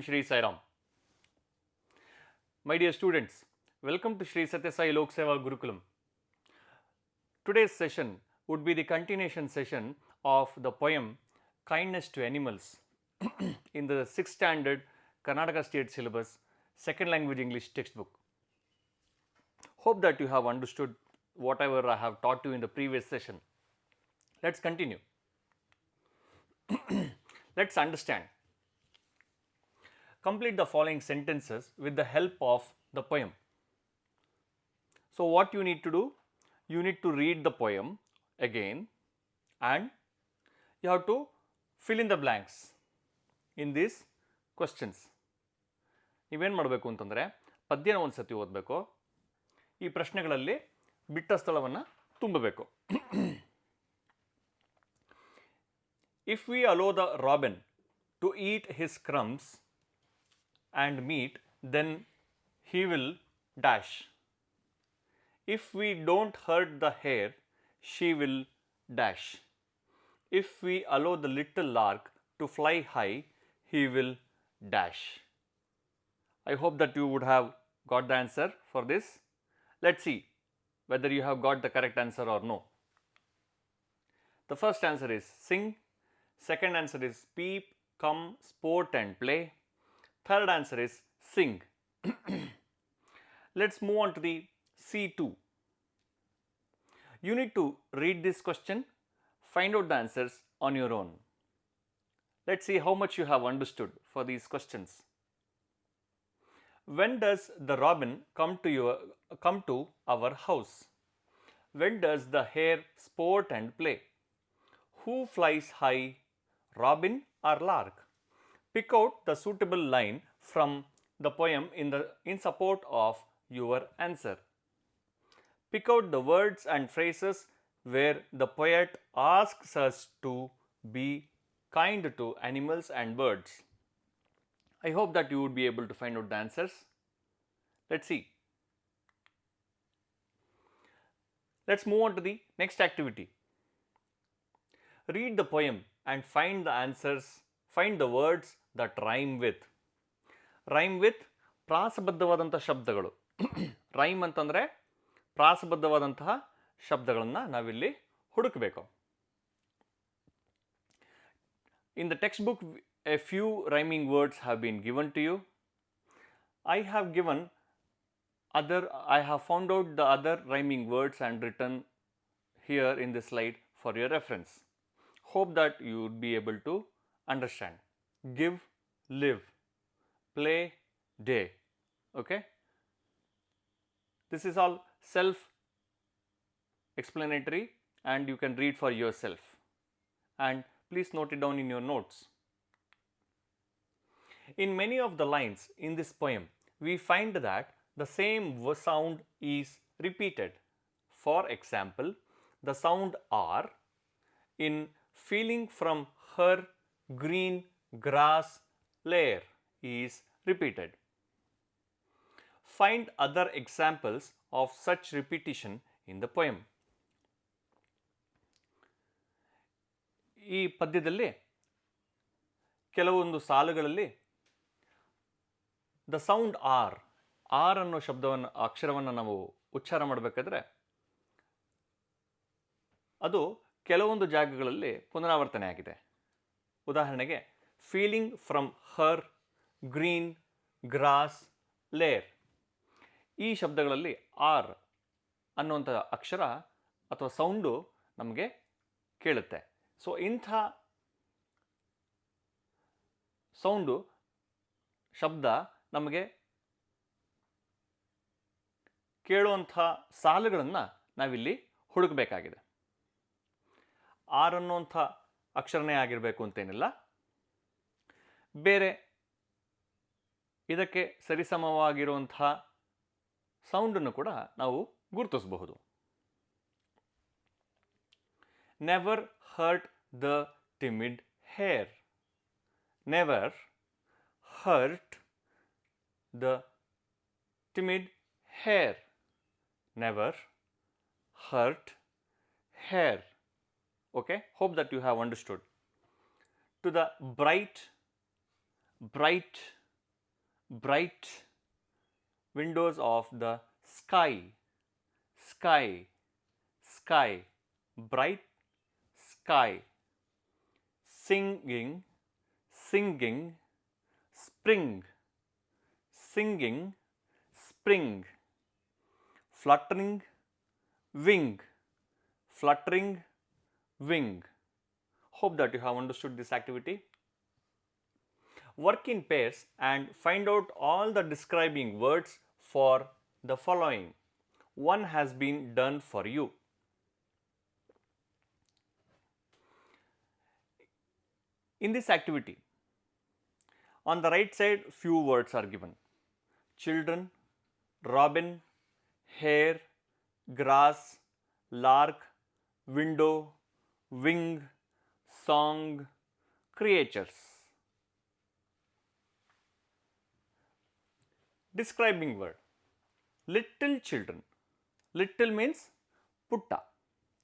Shri Sai Ram. My dear students, welcome to Shri Satya Sai Lok Seva Gurukulam. Today's session would be the continuation session of the poem Kindness to Animals in the 6th standard Karnataka State Syllabus, Second Language English textbook. Hope that you have understood whatever I have taught you in the previous session. Let's continue. Let's understand. Complete the following sentences with the help of the poem. So what you need to do? You need to read the poem again and you have to fill in the blanks in these questions. ನೀವೇನು ಮಾಡಬೇಕು ಅಂತಂದರೆ ಪದ್ಯನ ಒಂದು ಸತಿ ಓದಬೇಕು, ಈ ಪ್ರಶ್ನೆಗಳಲ್ಲಿ ಬಿಟ್ಟ ಸ್ಥಳವನ್ನು ತುಂಬಬೇಕು. If we allow the robin to eat his crumbs and meat, then he will dash. If we don't hurt the hare, she will dash. If we allow the little lark to fly high, he will dash. I hope that you would have got the answer for this. Let's see whether you have got the correct answer or no. The first answer is sing. Second answer is peep, come, sport and play. Third answer is sing. Let's move on to the C2. You need to read this question, find out the answers on your own. Let's see how much you have understood for these questions. When does the robin come to our house? When does the hare sport and play? Who flies high, robin or lark? Pick out the suitable line from the poem in support of your answer. Pick out the words and phrases where the poet asks us to be kind to animals and birds. I hope that you would be able to find out the answers. Let's see. Let's move on to the next activity. Read the poem and find the answers, find the words that rhyme with. Rhyme with ಪ್ರಾಸಬದ್ಧವಾದಂಥ ಶಬ್ದಗಳು. Rhyme ಅಂತಂದರೆ ಪ್ರಾಸಬದ್ಧವಾದಂತಹ ಶಬ್ದಗಳನ್ನು ನಾವಿಲ್ಲಿ ಹುಡುಕಬೇಕು. In the textbook, a few rhyming words have been given to you. I have found out the other rhyming words and written here in this slide for your reference. Hope that you would be able to understand. Give, live, play, day. Okay? This is all self-explanatory and you can read for yourself. And please note it down in your notes. In many of the lines in this poem, we find that the same sound is repeated. For example, the sound R in feeling from her green grass lair is repeated. Find other examples of such repetition in the poem. ಈ ಪದ್ಯದಲ್ಲಿ ಕೆಲವೊಂದು ಸಾಲುಗಳಲ್ಲಿ the sound R ಅನ್ನೋ ಅಕ್ಷರವನ್ನು ನಾವು ಉಚ್ಚಾರ ಮಾಡಬೇಕಾದ್ರೆ ಅದು ಕೆಲವೊಂದು ಜಾಗಗಳಲ್ಲಿ ಪುನರಾವರ್ತನೆ ಆಗಿದೆ. ಉದಾಹರಣೆಗೆ feeling from her green grass lair, ಈ ಶಬ್ದಗಳಲ್ಲಿ ಆರ್ ಅನ್ನುವಂಥ ಅಕ್ಷರ ಅಥವಾ ಸೌಂಡು ನಮಗೆ ಕೇಳುತ್ತೆ. ಸೊ ಇಂಥ ಸೌಂಡು ಶಬ್ದ ನಮಗೆ ಕೇಳುವಂಥ ಸಾಲುಗಳನ್ನು ನಾವಿಲ್ಲಿ ಹುಡುಕಬೇಕಾಗಿದೆ. ಆರ್ ಅನ್ನುವಂಥ ಅಕ್ಷರನೇ ಆಗಿರಬೇಕು ಅಂತೇನಿಲ್ಲ, ಬೇರೆ ಇದಕ್ಕೆ ಸರಿಸಮವಾಗಿರುವಂತಹ ಸೌಂಡನ್ನು ಕೂಡ ನಾವು ಗುರುತಿಸಬಹುದು. Never hurt the timid hair. Never hurt the timid hair. Never hurt hair. Okay, hope that you have understood. To the bright bright windows of the sky, sky, sky, bright sky, singing, singing, spring, singing, spring, fluttering, wing, fluttering, wing. Hope that you have understood this activity. Work in pairs and find out all the describing words for the following. One has been done for you. In this activity, on the right side, few words are given. Children, robin, hare, grass, lark, window, wing, song, creatures. Describing word. Little children. Little means putta.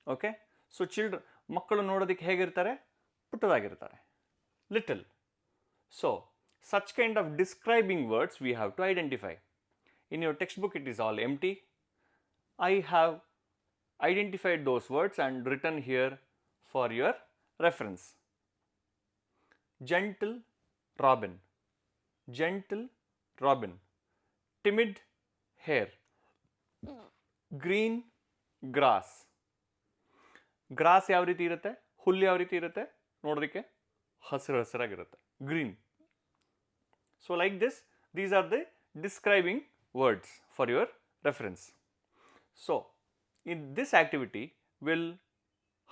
Okay. So children, ಮಕ್ಕಳು ನೋಡೋದಕ್ಕೆ ಹೇಗಿರ್ತಾರೆ, ಪುಟ್ಟದಾಗಿರ್ತಾರೆ. Little. So such kind of describing words we have to identify. In your textbook it is all empty. I have identified those words and written here for your reference. Gentle robin. Gentle robin. Timid hare. Green grass. Grass ಯಾವ ರೀತಿ ಇರುತ್ತೆ, ಹುಲ್ಲು ಯಾವ ರೀತಿ ಇರುತ್ತೆ, ನೋಡೋದಕ್ಕೆ ಹಸಿರು ಹಸಿರಾಗಿರುತ್ತೆ, green. So like this, these are the describing words for your reference. So in this activity will,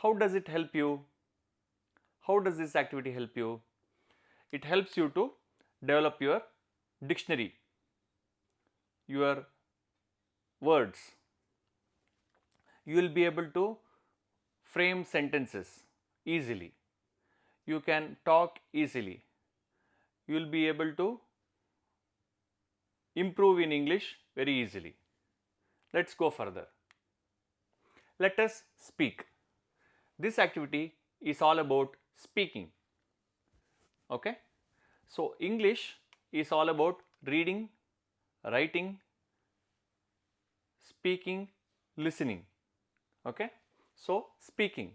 how does it help you? How does this activity help you? It helps you to develop your dictionary, your words. You will be able to frame sentences easily. You can talk easily. You will be able to improve in English very easily. Let's go further. Let us speak. This activity is all about speaking. Okay? So English is all about reading, writing, speaking, listening. Okay? So speaking.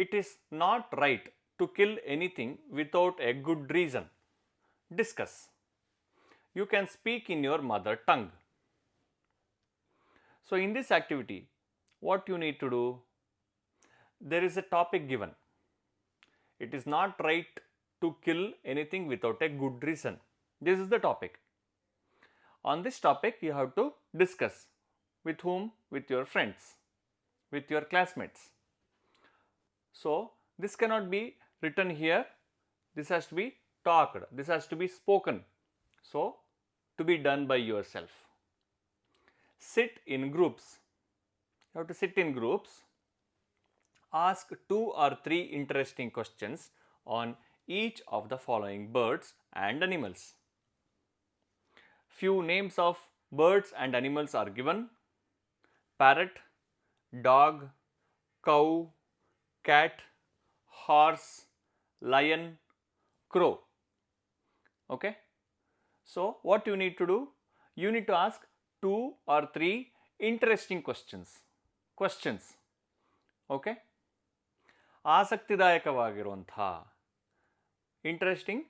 It is not right to kill anything without a good reason. Discuss. You can speak in your mother tongue. So in this activity, what you need to do, there is a topic given. It is not right to kill anything without a good reason. This is the topic. On this topic, you have to discuss. With whom? With your friends, with your classmates. So this cannot be written here. This has to be talked. This has to be spoken. So to be done by yourself. Sit in groups. You have to sit in groups. Ask 2 or 3 interesting questions on each of the following birds and animals. Few names of birds and animals are given. Parrot, dog, cow, cat, horse, lion, crow. Okay? So what you need to do? You need to ask 2 or 3 interesting questions. Okay? ಆಸಕ್ತಿದಾಯಕವಾಗಿರುವಂತಹ, interesting,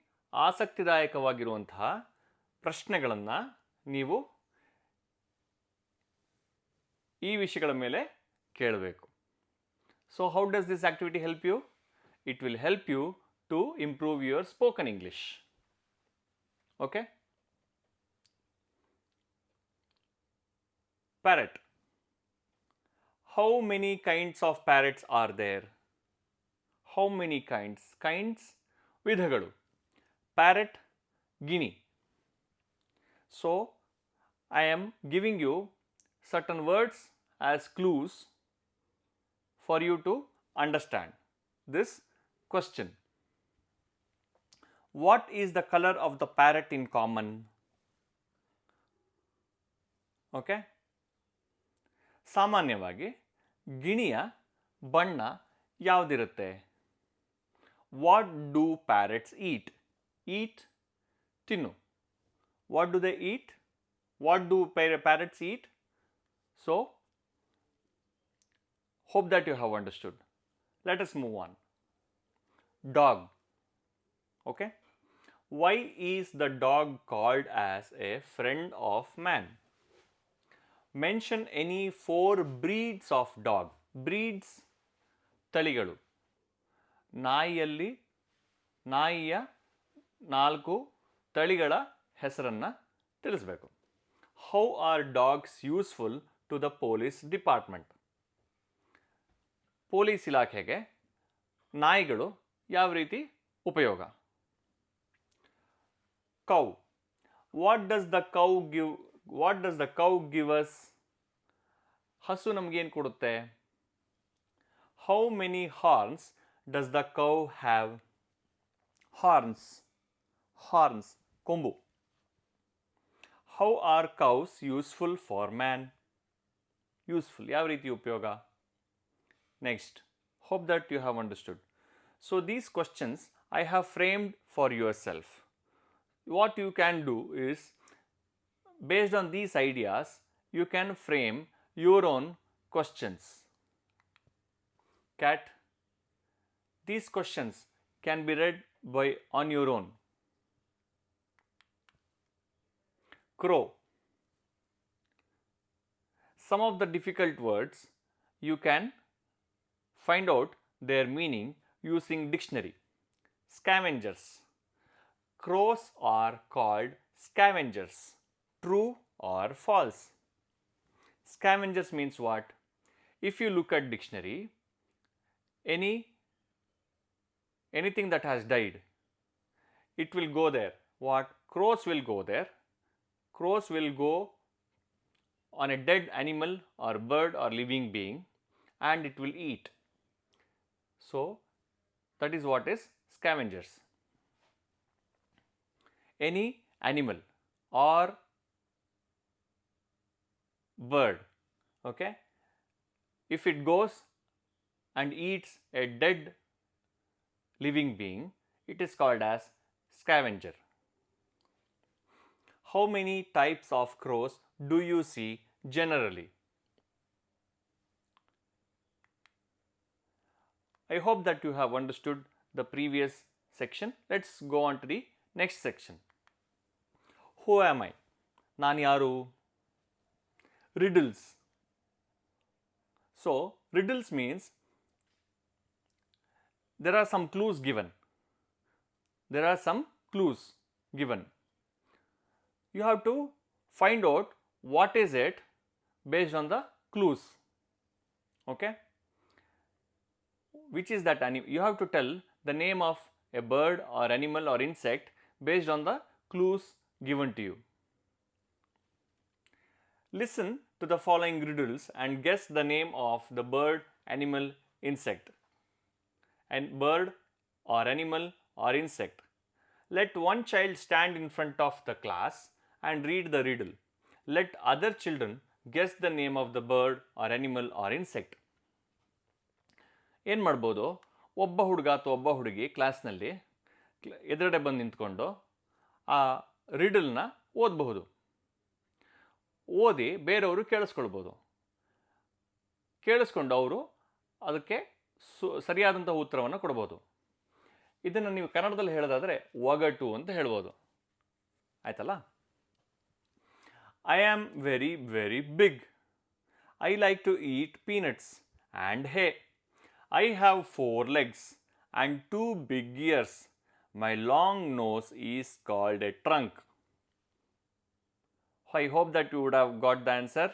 ಆಸಕ್ತಿದಾಯಕವಾಗಿರುವಂತಹ ಪ್ರಶ್ನೆಗಳನ್ನು ನೀವು ಈ ವಿಷಯಗಳ ಮೇಲೆ ಕೇಳಬೇಕು. So how does this activity help you? It will help you to improve your spoken English. Okay? Parrot. How many kinds of parrots are there? How many kinds? Kinds, ವಿಧಗಳು. Parrot, guinea. So I am giving you certain words as clues for you to understand this question. What is the color of the parrot in common? Okay? ಸಾಮಾನ್ಯವಾಗಿ ಗಿಣಿಯ ಬಣ್ಣ ಯಾವುದಿರುತ್ತೆ? What do parrots eat? Eat, ತಿನ್ನು. What do they eat? What do parrots eat? So, hope that you have understood. Let us move on. Dog. Okay. Why is the dog called as a friend of man? Mention any 4 breeds of dog. Breeds ತಳಿಗಳು. ನಾಯಿಯ 4 ತಳಿಗಳ ಹೆಸರನ್ನು ತಿಳಿಸಬೇಕು. How are dogs useful to the police department? Police ಇಲಾಖೆಗೆ ನಾಯಿಗಳು ಯಾವ ರೀತಿ ಉಪಯೋಗ? Cow. What does the cow give us? ಹಸು ನಮಗೇನು ಕೊಡುತ್ತೆ? How many horns does the cow have? Horns. ಕೊಂಬು. How are cows useful for man? Useful. ಯಾವ ರೀತಿ ಉಪಯೋಗ? Next. Hope that you have understood. So these questions I have framed for yourself. What you can do is, based on these ideas, you can frame your own questions. Cat. These questions can be read on your own. Crow. Some of the difficult words you can find out their meaning using dictionary. Scavengers. Crows are called scavengers. True or false? Scavengers means what? If you look at dictionary, anything that has died, it will go there. What? Crows will go there. Crows will go on a dead animal or bird or living being, and it will eat. So that is what is scavengers. Any animal or bird, okay, if it goes and eats a dead living being, it is called as scavenger. How many types of crows do you see generally? I hope that you have understood the previous section. Let's go on to the next section. Who am I? Naan yaru? Riddles. So, riddles means there are some clues given. You have to find out what is it based on the clues. Okay? Which is that animal? You have to tell the name of a bird or animal or insect based on the clues given to you. Listen to the following riddles and guess the name of the bird, animal, insect. And bird or animal or insect. Let one child stand in front of the class and read the riddle. Let other children guess the name of the bird or animal or insect. ಏನು ಮಾಡ್ಬೋದು? ಒಬ್ಬ ಹುಡುಗ ಅಥವಾ ಒಬ್ಬ ಹುಡುಗಿ ಕ್ಲಾಸ್ನಲ್ಲಿ ಎದುರುಗಡೆ ಬಂದು ನಿಂತ್ಕೊಂಡು ಆ ರಿಡಲ್ನ ಓದಬಹುದು. ಓದಿ ಬೇರೆಯವರು ಕೇಳಿಸ್ಕೊಂಡು ಅವರು ಅದಕ್ಕೆ ಸರಿಯಾದಂಥ ಉತ್ತರವನ್ನು ಕೊಡ್ಬೋದು. ಇದನ್ನು ನೀವು ಕನ್ನಡದಲ್ಲಿ ಹೇಳೋದಾದರೆ ಒಗಟು ಅಂತ ಹೇಳ್ಬೋದು. ಆಯ್ತಲ್ಲ? I am very, very big. I like to eat peanuts and hay. I have 4 legs and 2 big ears. My long nose is called a trunk. I hope that you would have got the answer.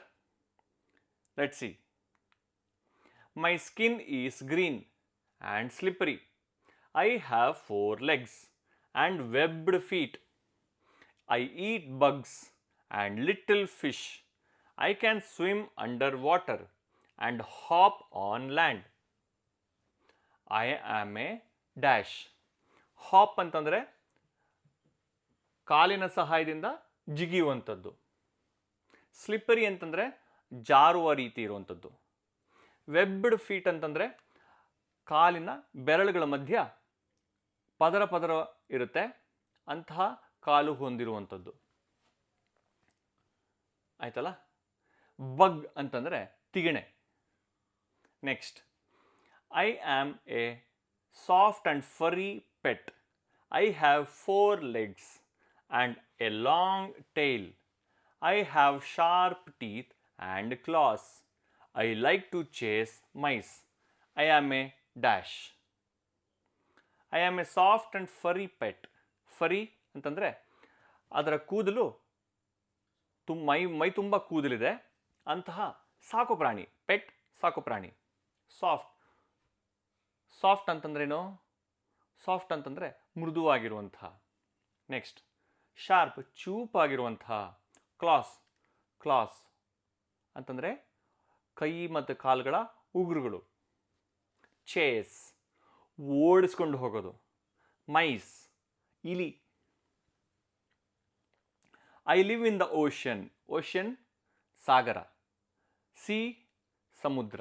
Let's see. My skin is green and slippery. I have 4 legs and webbed feet. I eat bugs and little fish. I can swim underwater and hop on land. I am a dash. Hop ಅಂತಂದರೆ ಕಾಲಿನ ಸಹಾಯದಿಂದ ಜಿಗಿಯುವಂಥದ್ದು. Slippery ಅಂತಂದರೆ ಜಾರುವ ರೀತಿ ಇರುವಂಥದ್ದು. Webbed feet ಅಂತಂದರೆ ಕಾಲಿನ ಬೆರಳುಗಳ ಮಧ್ಯ ಪದರ ಇರುತ್ತೆ, ಅಂತಹ ಕಾಲು ಹೊಂದಿರುವಂಥದ್ದು. ಆಯ್ತಲ್ಲ. ಬಗ್ ಅಂತಂದರೆ ತಿಗಣೆ. Next, I am a soft and furry pet. I have 4 legs and a long tail. I have sharp teeth and claws. I like to chase mice. I am a dash. I am a soft and furry pet. Furry ಅಂತಂದರೆ ಅದರ ಕೂದಲು ಮೈ ತುಂಬ ಕೂದಲಿದೆ ಅಂತಹ ಸಾಕು ಪ್ರಾಣಿ. Pet ಸಾಕು ಪ್ರಾಣಿ. Soft ಅಂತಂದ್ರೇನು? ಸಾಫ್ಟ್ ಅಂತಂದರೆ ಮೃದುವಾಗಿರುವಂತಹ. ನೆಕ್ಸ್ಟ್, ಶಾರ್ಪ್ ಚೂಪಾಗಿರುವಂತಹ. ಕ್ಲಾಸ್ ಅಂತಂದರೆ ಕೈ ಮತ್ತು ಕಾಲುಗಳ ಉಗುರುಗಳು. ಚೇಸ್ ಓಡಿಸ್ಕೊಂಡು ಹೋಗೋದು. ಮೈಸ್ ಇಲಿ. I live in the ocean ಸಾಗರ. ಸಿ ಸಮುದ್ರ.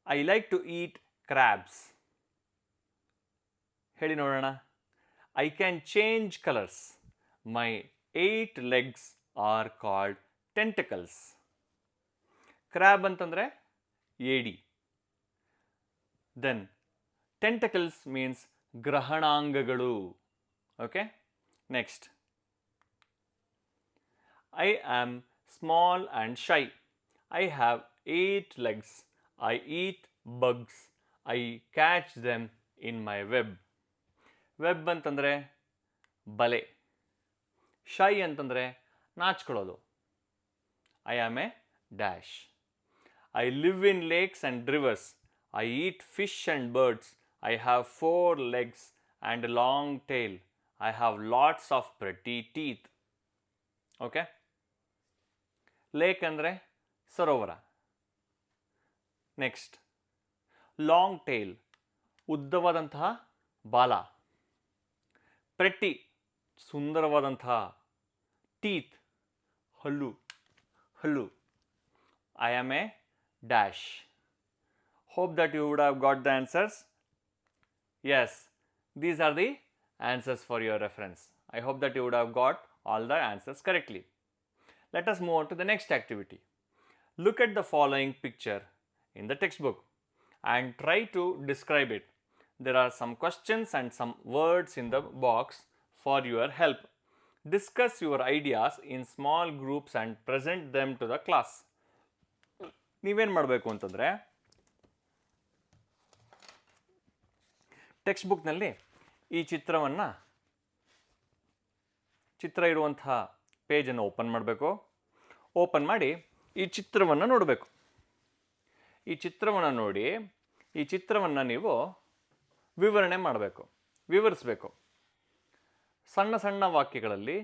I like to eat crabs. ಹೇಳಿ ನೋಡೋಣ. I can change colours. My 8 legs are called tentacles. Crab ಅಂತಂದರೆ ಏಡಿ. ದೆನ್ ಟೆಂಟಕಲ್ಸ್ ಮೀನ್ಸ್ ಗ್ರಹಣಾಂಗಗಳು. Okay. Next, I am small and shy. I have 8 legs. I eat bugs. I catch them in my web. Web ಅಂತಂದರೆ ಬಲೆ. Shy ಅಂತಂದರೆ ನಾಚ್ಕೊಳ್ಳೋದು. I am a dash. I live in lakes and rivers. I eat fish and birds. I have 4 legs and long tail. I have lots of pretty teeth. Okay. Lake ಅಂದರೆ ಸರೋವರ. Next, long tail ಉದ್ದವಾದಂತಹ ಬಾಲ. Pretty ಸುಂದರವಾದಂತಹ. Teeth ಹಲ್ಲು. I am a dash. Hope that you would have got the answers. Yes, these are the answers for your reference. I hope that you would have got all the answers correctly. Let us move on to the next activity. Look at the following picture in the textbook and try to describe it. There are some questions and some words in the box for your help. Discuss your ideas in small groups and present them to the class. ನೀವೇನು ಮಾಡಬೇಕು ಅಂತಂದರೆ, text ಬುಕ್ನಲ್ಲಿ ಈ ಚಿತ್ರ ಇರುವಂತಹ ಪೇಜನ್ನು open ಮಾಡಬೇಕು. Open ಮಾಡಿ ಈ ಚಿತ್ರವನ್ನು ನೋಡಬೇಕು. ಈ ಚಿತ್ರವನ್ನು ನೋಡಿ ಈ ಚಿತ್ರವನ್ನು ನೀವು ವಿವರಣೆ ಮಾಡಬೇಕು, ವಿವರಿಸಬೇಕು. ಸಣ್ಣ ಸಣ್ಣ ವಾಕ್ಯಗಳಲ್ಲಿ,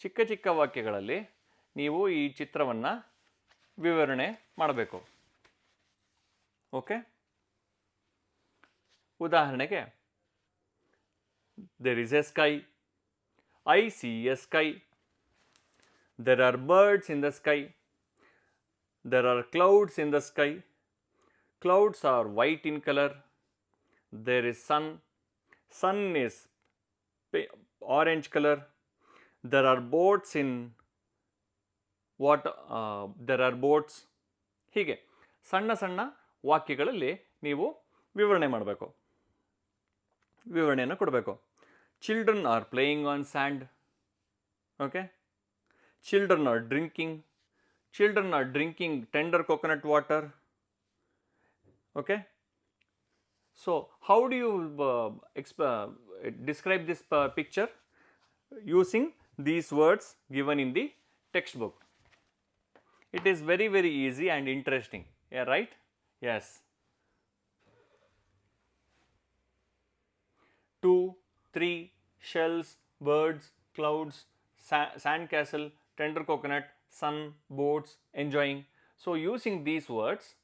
ಚಿಕ್ಕ ಚಿಕ್ಕ ವಾಕ್ಯಗಳಲ್ಲಿ ನೀವು ಈ ಚಿತ್ರವನ್ನು ವಿವರಣೆ ಮಾಡಬೇಕು. ಓಕೆ. ಉದಾಹರಣೆಗೆ, there is a sky. I see a sky. There are birds in the sky. There are clouds in the sky. Clouds are white in color. There is sun. Sun is orange color. There are boats in there are boats. ಹೀಗೆ ಸಣ್ಣ ಸಣ್ಣ ವಾಕ್ಯಗಳಲ್ಲಿ ನೀವು ವಿವರಣೆ ಮಾಡಬೇಕು, ವಿವರಣೆಯನ್ನು ಕೊಡಬೇಕು. Children are playing on sand. Okay. Children are drinking tender coconut water. Okay. So how do you describe this picture? Using these words given in the textbook. It is very, very easy and interesting. Yeah, right? Yes. 2, 3 shells, birds, clouds, sand castle, tender coconut, sun, boats, enjoying. So using these words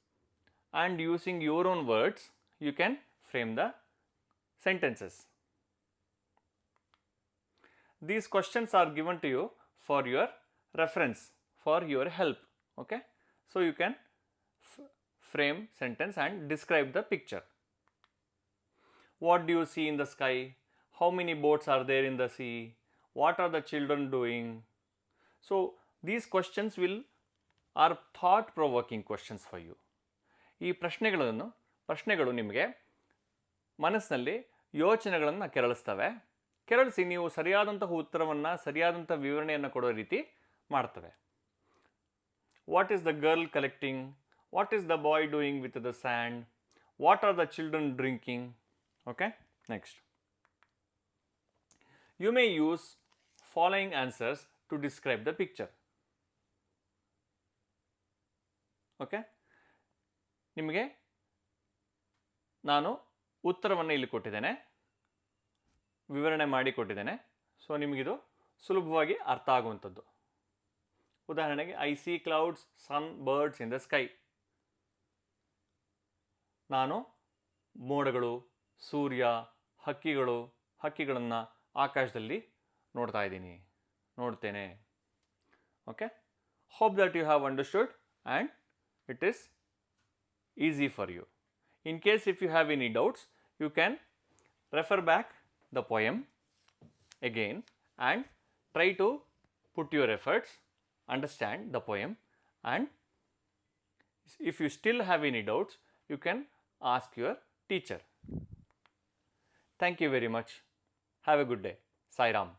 and using your own words, you can frame the sentences. These questions are given to you for your reference, for your help. Okay. So you can frame sentence and describe the picture. What do you see in the sky? How many boats are there in the sea? What are the children doing? So These questions are thought provoking questions for you. ಈ ಪ್ರಶ್ನೆಗಳು ನಿಮಗೆ ಮನಸ್ಸಿನಲ್ಲಿ ಯೋಚನೆಗಳನ್ನು ಕೆರಳಿಸ್ತವೆ. ಕೆರಳಿಸಿ ನೀವು ಸರಿಯಾದಂತಹ ಉತ್ತರವನ್ನು, ಸರಿಯಾದಂಥ ವಿವರಣೆಯನ್ನು ಕೊಡೋ ರೀತಿ ಮಾಡ್ತವೆ. What is the girl collecting? What is the boy doing with the sand? What are the children drinking? Okay, next. You may use following answers to describe the picture. Okay, ನಿಮಗೆ ನಾನು ಉತ್ತರವನ್ನು ಇಲ್ಲಿ ಕೊಟ್ಟಿದ್ದೇನೆ, ವಿವರಣೆ ಮಾಡಿ ಕೊಟ್ಟಿದ್ದೇನೆ. ಸೊ ನಿಮಗಿದು ಸುಲಭವಾಗಿ ಅರ್ಥ ಆಗುವಂಥದ್ದು. ಉದಾಹರಣೆಗೆ, I see clouds, sun, birds in the sky. ನಾನು ಮೋಡಗಳು, ಸೂರ್ಯ, ಹಕ್ಕಿಗಳನ್ನು ಆಕಾಶದಲ್ಲಿ ನೋಡ್ತೇನೆ. Okay, hope that you have understood and it is easy for you. In case if you have any doubts, you can refer back the poem again and try to put your efforts, understand the poem, and if you still have any doubts, you can ask your teacher. Thank you very much. Have a good day. Sai Ram.